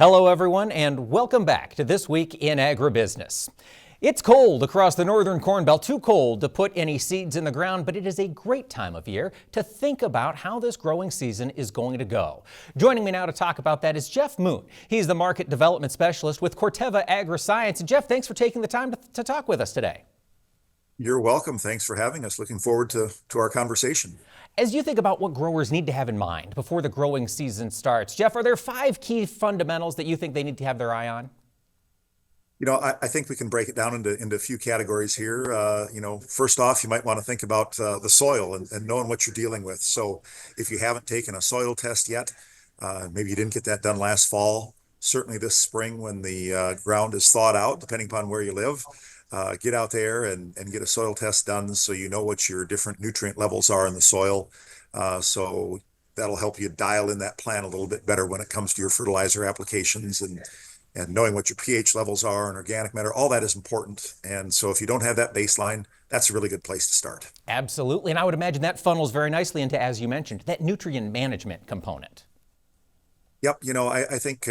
Hello everyone and welcome back to This Week in Agribusiness. It's cold across the northern Corn Belt, too cold to put any seeds in the ground, but it is a great time of year to think about how this growing season is going to go. Joining me now to talk about that is Jeff Moon. He's the Market Development Specialist with CORTEVA Agri-Science. And Jeff, thanks for taking the time to talk with us today. You're welcome. Thanks for having us. Looking forward to our conversation. As you think about what growers need to have in mind before the growing season starts, Jeff, are there 5 key fundamentals that you think they need to have their eye on? I think we can break it down into a few categories here. First off, you might want to think about the soil and knowing what you're dealing with. So if you haven't taken a soil test yet, maybe you didn't get that done last fall, certainly this spring when the ground is thawed out, depending upon where you live, get out there and get a soil test done so you know what your different nutrient levels are in the soil. So that'll help you dial in that plan a little bit better when it comes to your fertilizer applications and knowing what your pH levels are and organic matter. All that is important. And so if you don't have that baseline, that's a really good place to start. Absolutely. And I would imagine that funnels very nicely into, as you mentioned, that nutrient management component. Yep. I think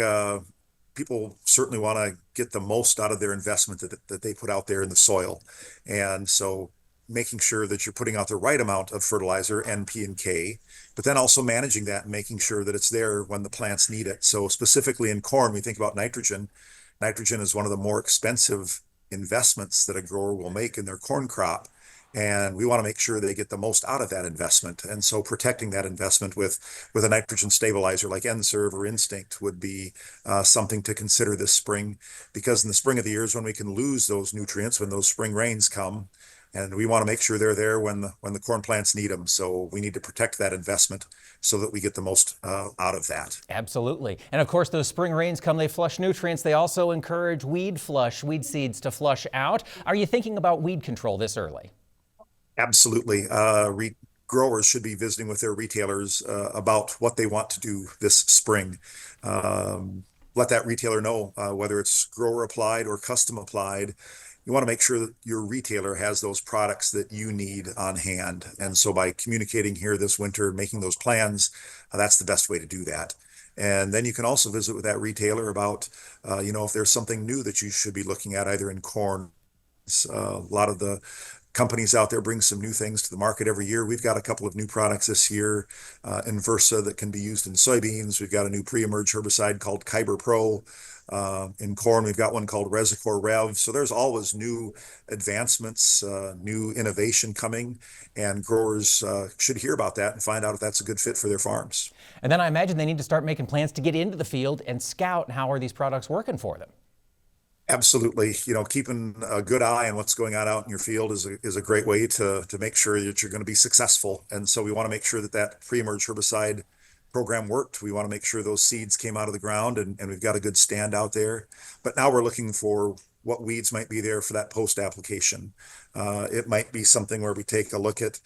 people certainly want to get the most out of their investment that they put out there in the soil. And so making sure that you're putting out the right amount of fertilizer, N, P, and K, but then also managing that and making sure that it's there when the plants need it. So specifically in corn, we think about nitrogen. Nitrogen is one of the more expensive investments that a grower will make in their corn crop. And we want to make sure they get the most out of that investment. And so protecting that investment with a nitrogen stabilizer like N-Serve or Instinct would be something to consider this spring, because in the spring of the year is when we can lose those nutrients when those spring rains come. And we want to make sure they're there when the corn plants need them. So we need to protect that investment so that we get the most out of that. Absolutely. And of course, those spring rains come, they flush nutrients. They also encourage weed seeds to flush out. Are you thinking about weed control this early? Absolutely. Growers should be visiting with their retailers about what they want to do this spring. Let that retailer know whether it's grower applied or custom applied. You want to make sure that your retailer has those products that you need on hand. And so by communicating here this winter, making those plans, that's the best way to do that. And then you can also visit with that retailer about, if there's something new that you should be looking at, either in corn. A lot of the companies out there bring some new things to the market every year. We've got a couple of new products this year in Versa that can be used in soybeans. We've got a new pre-emerge herbicide called Kyber Pro. In corn, we've got one called Resicor Rev. So there's always new advancements, new innovation coming, and growers should hear about that and find out if that's a good fit for their farms. And then I imagine they need to start making plans to get into the field and scout how are these products working for them. Absolutely. Keeping a good eye on what's going on out in your field is a great way to make sure that you're going to be successful. And so we want to make sure that pre-emerge herbicide program worked. We want to make sure those seeds came out of the ground and we've got a good stand out there. But now we're looking for what weeds might be there for that post application. It might be something where we take a look at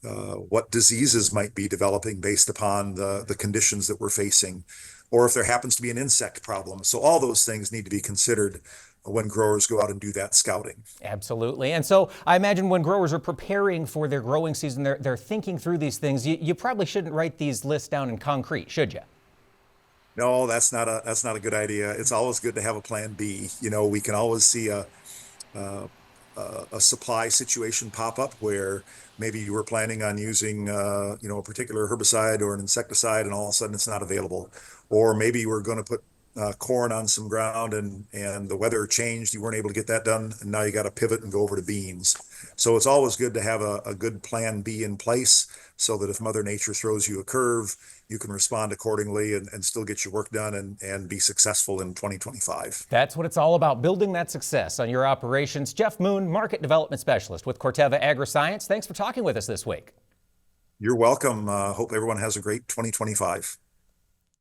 what diseases might be developing based upon the conditions that we're facing, or if there happens to be an insect problem. So all those things need to be considered when growers go out and do that scouting. Absolutely. And so I imagine when growers are preparing for their growing season, they're thinking through these things. You probably shouldn't write these lists down in concrete, should you? No, that's not a good idea. It's always good to have a plan B. We can always see a supply situation pop up where maybe you were planning on using a particular herbicide or an insecticide and all of a sudden it's not available. Or maybe you were going to put corn on some ground and the weather changed, you weren't able to get that done, and now you got to pivot and go over to beans. So it's always good to have a good plan B in place so that if Mother Nature throws you a curve, you can respond accordingly and still get your work done and be successful in 2025. That's what it's all about, building that success on your operations. Jeff Moon, Market Development Specialist with CORTEVA Agri-Science. Thanks for talking with us this week. You're welcome. Hope everyone has a great 2025.